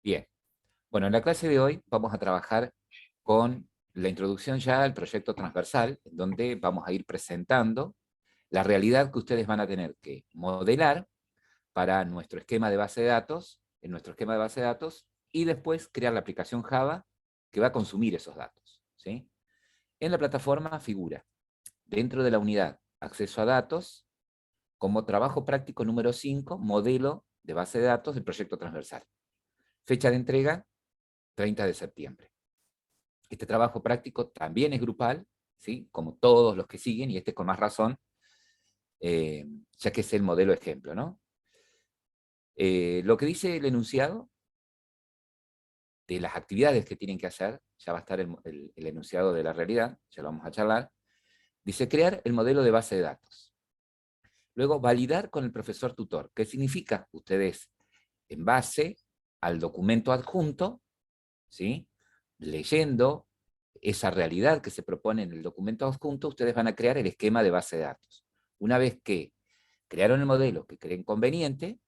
Bien, bueno, en la clase de hoy vamos a trabajar con la introducción ya al proyecto transversal, en donde vamos a ir presentando la realidad que ustedes van a tener que modelar para nuestro esquema de base de datos, en nuestro esquema de base de datos, y después crear la aplicación Java que va a consumir esos datos, ¿sí? En la plataforma figura, dentro de la unidad acceso a datos, como trabajo práctico número 5, modelo de base de datos del proyecto transversal. Fecha de entrega, 30 de septiembre. Este trabajo práctico también es grupal, ¿sí? Como todos los que siguen, y este con más razón, ya que es el modelo ejemplo, ¿no? Lo que dice el enunciado de las actividades que tienen que hacer, ya va a estar el enunciado de la realidad, ya lo vamos a charlar, dice crear el modelo de base de datos. Luego, validar con el profesor tutor. ¿Qué significa? Ustedes, en base al documento adjunto, ¿sí? Leyendo esa realidad que se propone en el documento adjunto, ustedes van a crear el esquema de base de datos. Una vez que crearon el modelo que creen conveniente,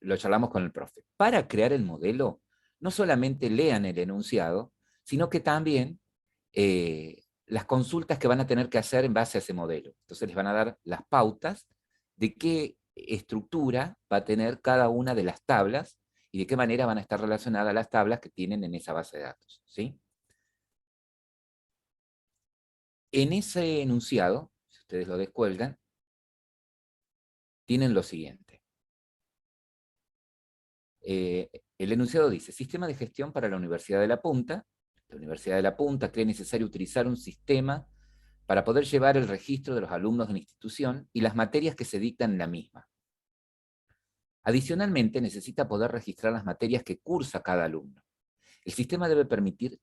lo charlamos con el profe. Para crear el modelo, no solamente lean el enunciado, sino que también las consultas que van a tener que hacer en base a ese modelo. Entonces les van a dar las pautas de qué estructura va a tener cada una de las tablas y de qué manera van a estar relacionadas las tablas que tienen en esa base de datos, ¿sí? En ese enunciado, si ustedes lo descuelgan, tienen lo siguiente. El enunciado dice, sistema de gestión para la Universidad de La Punta. La Universidad de La Punta cree necesario utilizar un sistema para poder llevar el registro de los alumnos de la institución y las materias que se dictan en la misma. Adicionalmente, necesita poder registrar las materias que cursa cada alumno. El sistema debe permitir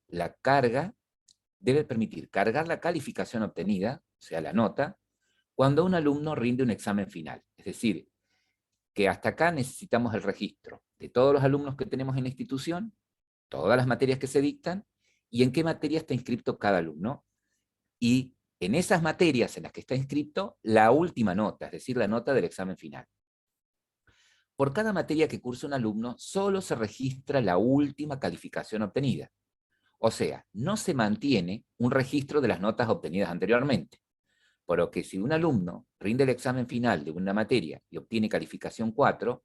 cargar la calificación obtenida, o sea, la nota, cuando un alumno rinde un examen final. Es decir, que hasta acá necesitamos el registro de todos los alumnos que tenemos en la institución, todas las materias que se dictan, y en qué materia está inscrito cada alumno. Y en esas materias en las que está inscrito, la última nota, es decir, la nota del examen final. Por cada materia que cursa un alumno, solo se registra la última calificación obtenida. O sea, no se mantiene un registro de las notas obtenidas anteriormente. Por lo que si un alumno rinde el examen final de una materia y obtiene calificación 4,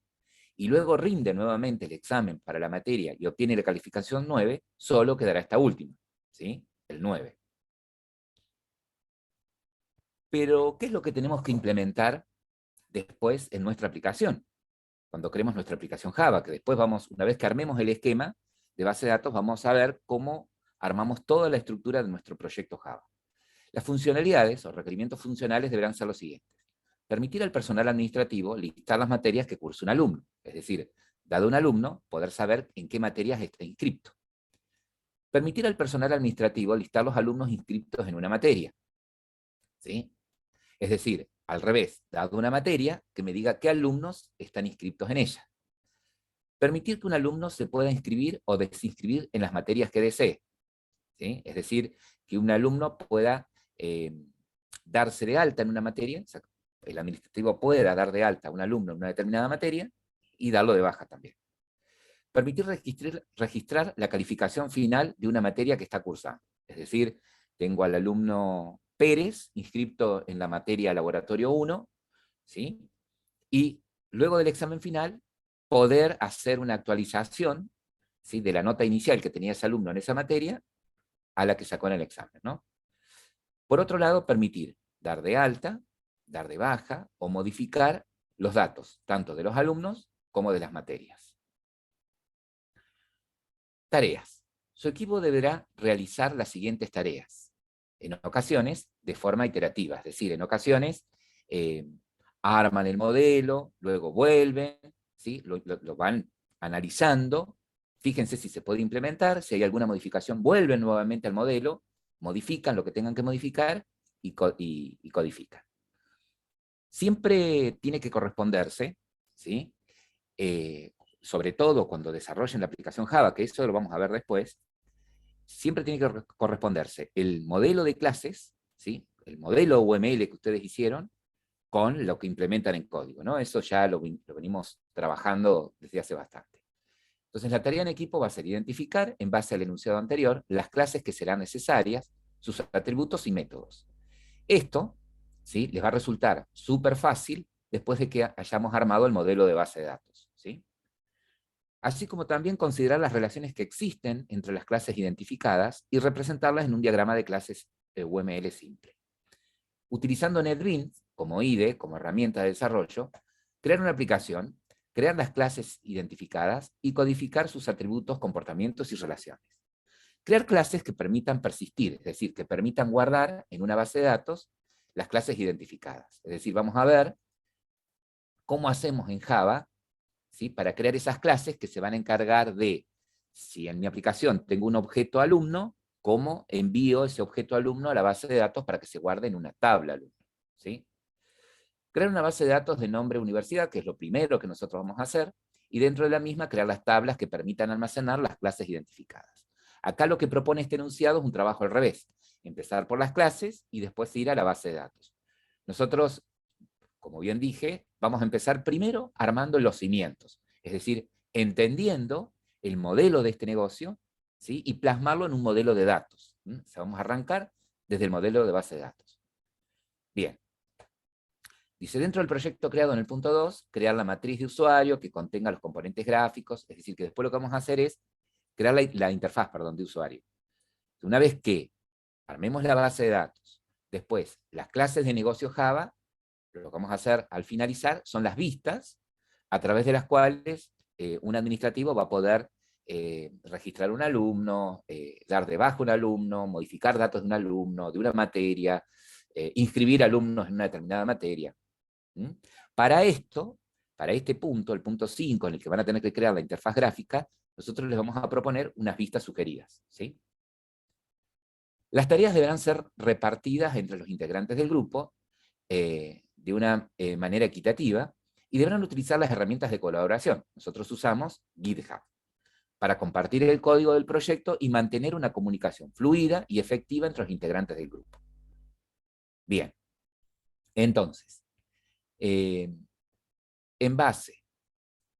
y luego rinde nuevamente el examen para la materia y obtiene la calificación 9, solo quedará esta última, ¿sí? El 9. Pero, ¿qué es lo que tenemos que implementar después en nuestra aplicación? Cuando creemos nuestra aplicación Java, que después vamos, una vez que armemos el esquema de base de datos, vamos a ver cómo armamos toda la estructura de nuestro proyecto Java. Las funcionalidades o requerimientos funcionales deberán ser los siguientes. Permitir al personal administrativo listar las materias que cursa un alumno, es decir, dado un alumno, poder saber en qué materias está inscrito. Permitir al personal administrativo listar los alumnos inscritos en una materia, ¿sí? Es decir, al revés, dado una materia, que me diga qué alumnos están inscritos en ella. Permitir que un alumno se pueda inscribir o desinscribir en las materias que desee, ¿sí? Es decir, que un alumno pueda eh, darse de alta en una materia, o sea, el administrativo pueda dar de alta a un alumno en una determinada materia y darlo de baja también. Permitir registrar la calificación final de una materia que está cursando. Es decir, tengo al alumno Pérez inscrito en la materia Laboratorio 1, ¿sí? Y luego del examen final, poder hacer una actualización, ¿sí?, de la nota inicial que tenía ese alumno en esa materia a la que sacó en el examen, ¿no? Por otro lado, permitir dar de alta, dar de baja o modificar los datos, tanto de los alumnos como de las materias. Tareas. Su equipo deberá realizar las siguientes tareas. En ocasiones, de forma iterativa, es decir, en ocasiones eh, arman el modelo, luego vuelven, ¿sí? Lo van analizando, fíjense si se puede implementar, si hay alguna modificación, vuelven nuevamente al modelo, modifican lo que tengan que modificar y codifican. Siempre tiene que corresponderse, ¿sí? Eh, sobre todo cuando desarrollen la aplicación Java, que eso lo vamos a ver después, siempre tiene que corresponderse el modelo de clases, ¿sí?, el modelo UML que ustedes hicieron, con lo que implementan en código, ¿no? Eso ya lo venimos trabajando desde hace bastante. Entonces la tarea en equipo va a ser identificar, en base al enunciado anterior, las clases que serán necesarias, sus atributos y métodos. Esto, ¿sí?, les va a resultar súper fácil después de que hayamos armado el modelo de base de datos, ¿sí? Así como también considerar las relaciones que existen entre las clases identificadas y representarlas en un diagrama de clases UML simple. Utilizando NetBeans como IDE, como herramienta de desarrollo, crear una aplicación, crear las clases identificadas y codificar sus atributos, comportamientos y relaciones. Crear clases que permitan persistir, es decir, que permitan guardar en una base de datos las clases identificadas. Es decir, vamos a ver cómo hacemos en Java, ¿sí?, para crear esas clases que se van a encargar de, si en mi aplicación tengo un objeto alumno, cómo envío ese objeto alumno a la base de datos para que se guarde en una tabla alumno, ¿sí? Crear una base de datos de nombre universidad, que es lo primero que nosotros vamos a hacer, y dentro de la misma crear las tablas que permitan almacenar las clases identificadas. Acá lo que propone este enunciado es un trabajo al revés, empezar por las clases y después ir a la base de datos. Nosotros, como bien dije, vamos a empezar primero armando los cimientos, es decir, entendiendo el modelo de este negocio, ¿sí?, y plasmarlo en un modelo de datos. O sea, vamos a arrancar desde el modelo de base de datos. Bien. Dice, dentro del proyecto creado en el punto 2, crear la matriz de usuario que contenga los componentes gráficos, es decir, que después lo que vamos a hacer es crear la interfaz, perdón, de usuario. Una vez que armemos la base de datos, después las clases de negocio Java, lo que vamos a hacer al finalizar son las vistas, a través de las cuales un administrativo va a poder registrar un alumno, dar de baja un alumno, modificar datos de un alumno, de una materia, inscribir alumnos en una determinada materia. ¿Mm? Para esto, para este punto, el punto 5, en el que van a tener que crear la interfaz gráfica, nosotros les vamos a proponer unas vistas sugeridas, ¿sí? Las tareas deberán ser repartidas entre los integrantes del grupo de una manera equitativa y deberán utilizar las herramientas de colaboración. Nosotros usamos GitHub para compartir el código del proyecto y mantener una comunicación fluida y efectiva entre los integrantes del grupo. Bien, entonces, en base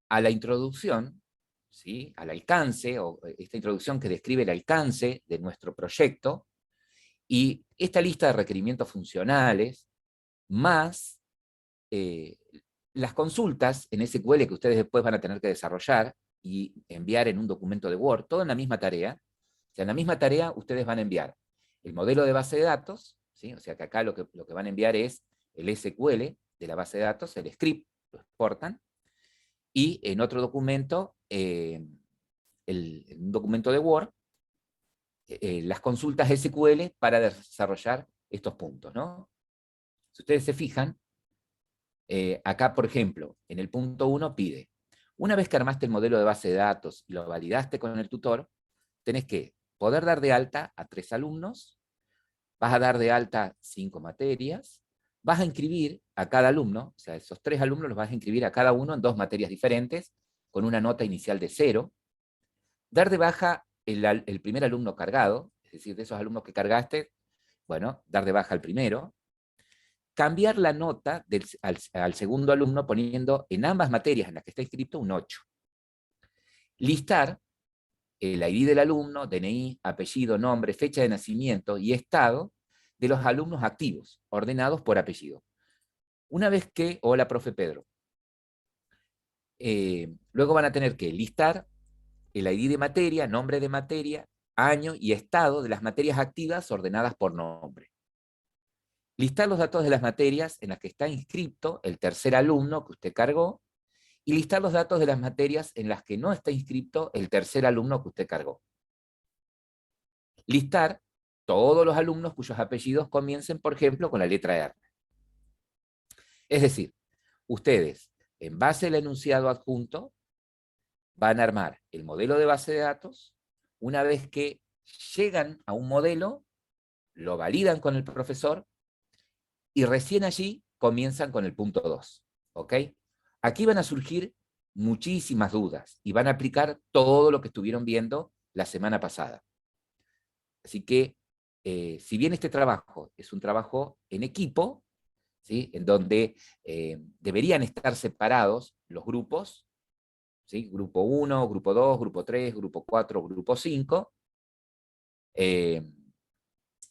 a la introducción, ¿sí?, al alcance, o esta introducción que describe el alcance de nuestro proyecto, y esta lista de requerimientos funcionales, más las consultas en SQL que ustedes después van a tener que desarrollar y enviar en un documento de Word, todo en la misma tarea. O sea, en la misma tarea ustedes van a enviar el modelo de base de datos, ¿sí?, o sea que acá lo que van a enviar es el SQL de la base de datos, el script, lo exportan, y en otro documento, en un documento de Word, las consultas SQL para desarrollar estos puntos, ¿no? Si ustedes se fijan, acá, por ejemplo, en el punto 1 pide, una vez que armaste el modelo de base de datos y lo validaste con el tutor, tenés que poder dar de alta a 3 alumnos, vas a dar de alta 5 materias, vas a inscribir a cada alumno, o sea, esos 3 alumnos los vas a inscribir a cada uno en 2 materias diferentes, con una nota inicial de 0, dar de baja el primer alumno cargado, es decir, de esos alumnos que cargaste, bueno, dar de baja al primero, cambiar la nota al segundo alumno poniendo en ambas materias en las que está inscrito un 8. Listar el ID del alumno, DNI, apellido, nombre, fecha de nacimiento y estado de los alumnos activos, ordenados por apellido. Una vez que, hola, profe Pedro, luego van a tener que listar el ID de materia, nombre de materia, año y estado de las materias activas ordenadas por nombre. Listar los datos de las materias en las que está inscrito el tercer alumno que usted cargó, y listar los datos de las materias en las que no está inscrito el tercer alumno que usted cargó. Listar todos los alumnos cuyos apellidos comiencen, por ejemplo, con la letra R. Es decir, ustedes, en base al enunciado adjunto, van a armar el modelo de base de datos. Una vez que llegan a un modelo, lo validan con el profesor, y recién allí comienzan con el punto 2. ¿Ok? Aquí van a surgir muchísimas dudas, y van a aplicar todo lo que estuvieron viendo la semana pasada. Así que, si bien este trabajo es un trabajo en equipo, ¿sí?, en donde deberían estar separados los grupos, ¿sí? Grupo 1, grupo 2, grupo 3, grupo 4, grupo 5.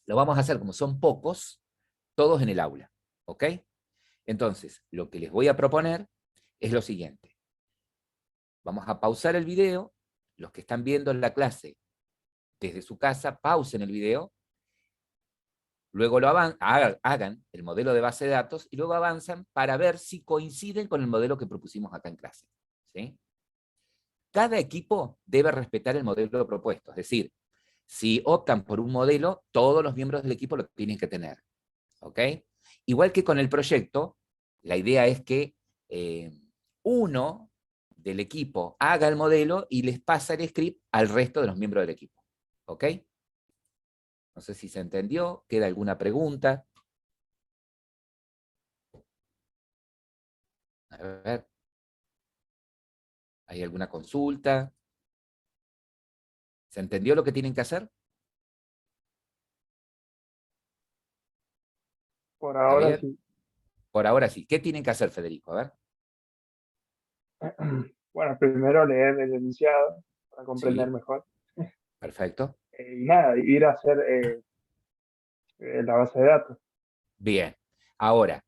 Lo vamos a hacer como son pocos, todos en el aula, ¿ok? Entonces, lo que les voy a proponer es lo siguiente. Vamos a pausar el video. Los que están viendo la clase desde su casa, pausen el video, luego hagan el modelo de base de datos y luego avanzan para ver si coinciden con el modelo que propusimos acá en clase. ¿Sí? Cada equipo debe respetar el modelo propuesto, es decir, si optan por un modelo, todos los miembros del equipo lo tienen que tener. ¿Ok? Igual que con el proyecto, la idea es que uno del equipo haga el modelo y les pasa el script al resto de los miembros del equipo. ¿Ok? No sé si se entendió. ¿Queda alguna pregunta? A ver. ¿Hay alguna consulta? ¿Se entendió lo que tienen que hacer? Por ahora Javier. sí. Por ahora sí. ¿Qué tienen que hacer, Federico? A ver. Bueno, primero leer el enunciado para comprender Sí, mejor. perfecto. Y nada, ir a hacer la base de datos. Bien. Ahora,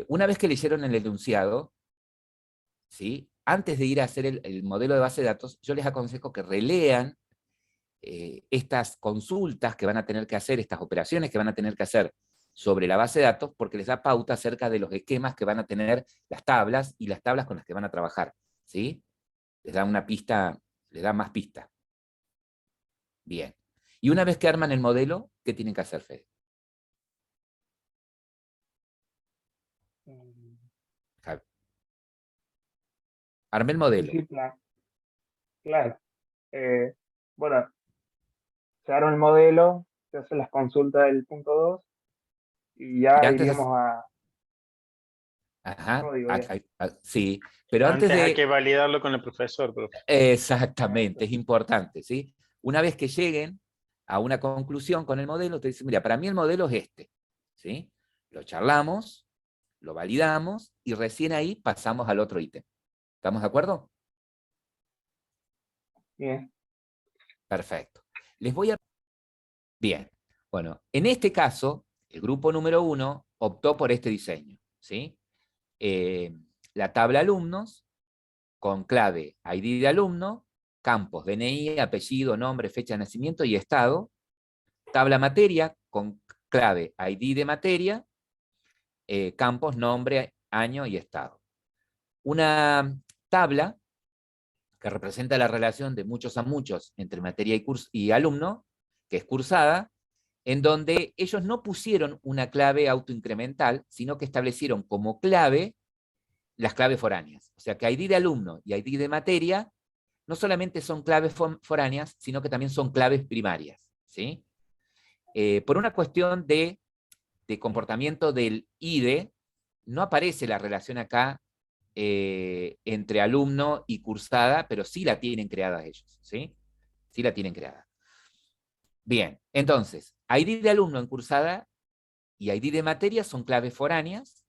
una vez que leyeron el enunciado, ¿sí? Antes de ir a hacer el modelo de base de datos, yo les aconsejo que relean estas consultas que van a tener que hacer, estas operaciones que van a tener que hacer sobre la base de datos, porque les da pauta acerca de los esquemas que van a tener las tablas y las tablas con las que van a trabajar. ¿Sí? Les da una pista, les da más pista. Bien. Y una vez que arman el modelo, ¿qué tienen que hacer, Fede? Mm, Javi. Armé el Sí, modelo. sí, claro. Bueno, se arma el modelo, se hace las consultas del punto 2 y Y ya antes iríamos de... a Ajá, código ya. sí, pero antes Antes hay de... que validarlo con el profesor, profe. Exactamente, Eso. es importante, ¿sí? Una vez que lleguen a una conclusión con el modelo, te dicen, mira, para mí el modelo es este, ¿sí? Lo charlamos, lo validamos y recién ahí pasamos al otro ítem. ¿Estamos de acuerdo? Bien. Perfecto. Les voy a... Bien. Bueno, en este caso, el grupo número 1 optó por este diseño, ¿sí? Eh, la tabla alumnos con clave ID de alumno, campos DNI, apellido, nombre, fecha de nacimiento y estado. Tabla materia con clave ID de materia, campos, nombre, año y estado. Una tabla que representa la relación de muchos a muchos entre materia y alumno, que es cursada, en donde ellos no pusieron una clave autoincremental, sino que establecieron como clave las claves foráneas. O sea que ID de alumno y ID de materia no solamente son claves foráneas, sino que también son claves primarias. ¿Sí? Por una cuestión de comportamiento del IDE, no aparece la relación acá entre alumno y cursada, pero sí la tienen creada ellos, ¿sí? Sí la tienen creada. Bien, entonces, ID de alumno en cursada y ID de materia son claves foráneas,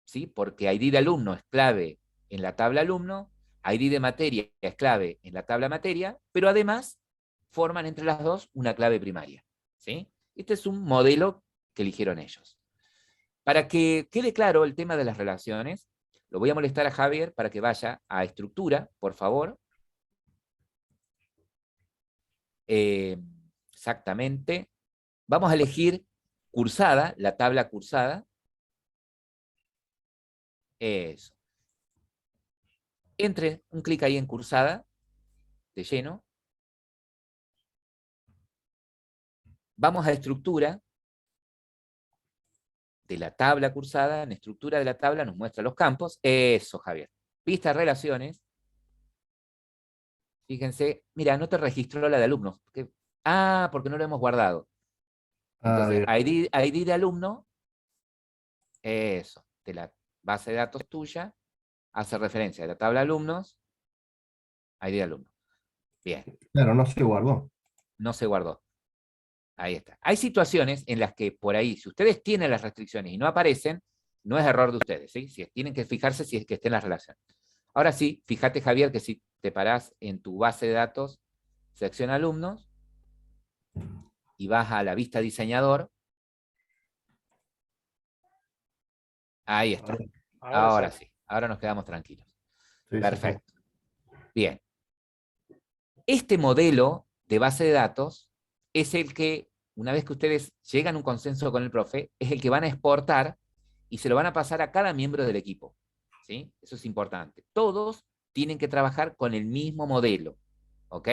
¿sí? Porque ID de alumno es clave en la tabla alumno, ID de materia es clave en la tabla materia, pero además forman entre las dos una clave primaria, ¿sí? Este es un modelo que eligieron ellos. Para que quede claro el tema de las relaciones, lo voy a molestar a Javier para que vaya a estructura, por favor. Exactamente. Vamos a elegir cursada, la tabla cursada. Eso. Entre un clic ahí en cursada, de lleno. Vamos a estructura de la tabla cursada. En estructura de la tabla nos muestra los campos. Eso, Javier. Vista relaciones. Fíjense, mira, no te registró la de alumnos. Porque no lo hemos guardado. Entonces, Bien. ID de alumno, eso, de la base de datos tuya, hace referencia a la tabla de alumnos, ID de alumno. Bien, Claro, no se guardó. no se guardó. Ahí está. Hay situaciones en las que por ahí, si ustedes tienen las restricciones y no aparecen, no es error de ustedes, ¿sí? Si tienen que fijarse si es que estén las relaciones. Ahora sí, fíjate, Javier, que si te parás en tu base de datos, sección alumnos, y vas a la vista diseñador, ahí está. Ahora sí, ahora nos quedamos tranquilos. Sí, Perfecto. Bien. Este modelo de base de datos es el que, una vez que ustedes llegan a un consenso con el profe, es el que van a exportar y se lo van a pasar a cada miembro del equipo. ¿Sí? Eso es importante. Todos tienen que trabajar con el mismo modelo. ¿Ok?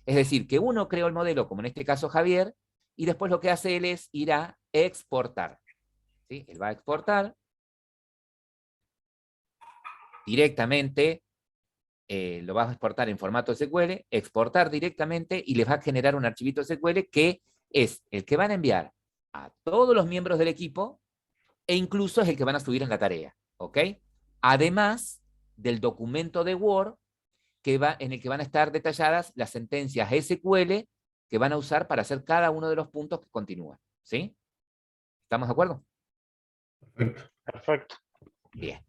Es decir, que uno creó el modelo, como en este caso Javier, y después lo que hace él es ir a exportar. ¿Sí? Él va a exportar directamente, lo vas a exportar en formato SQL, exportar directamente y les va a generar un archivito SQL que es el que van a enviar a todos los miembros del equipo e incluso es el que van a subir en la tarea. ¿Ok? Además del documento de Word en el que van a estar detalladas las sentencias SQL que van a usar para hacer cada uno de los puntos que continúan. ¿Sí? ¿Estamos de acuerdo? Perfecto. Perfecto. Bien.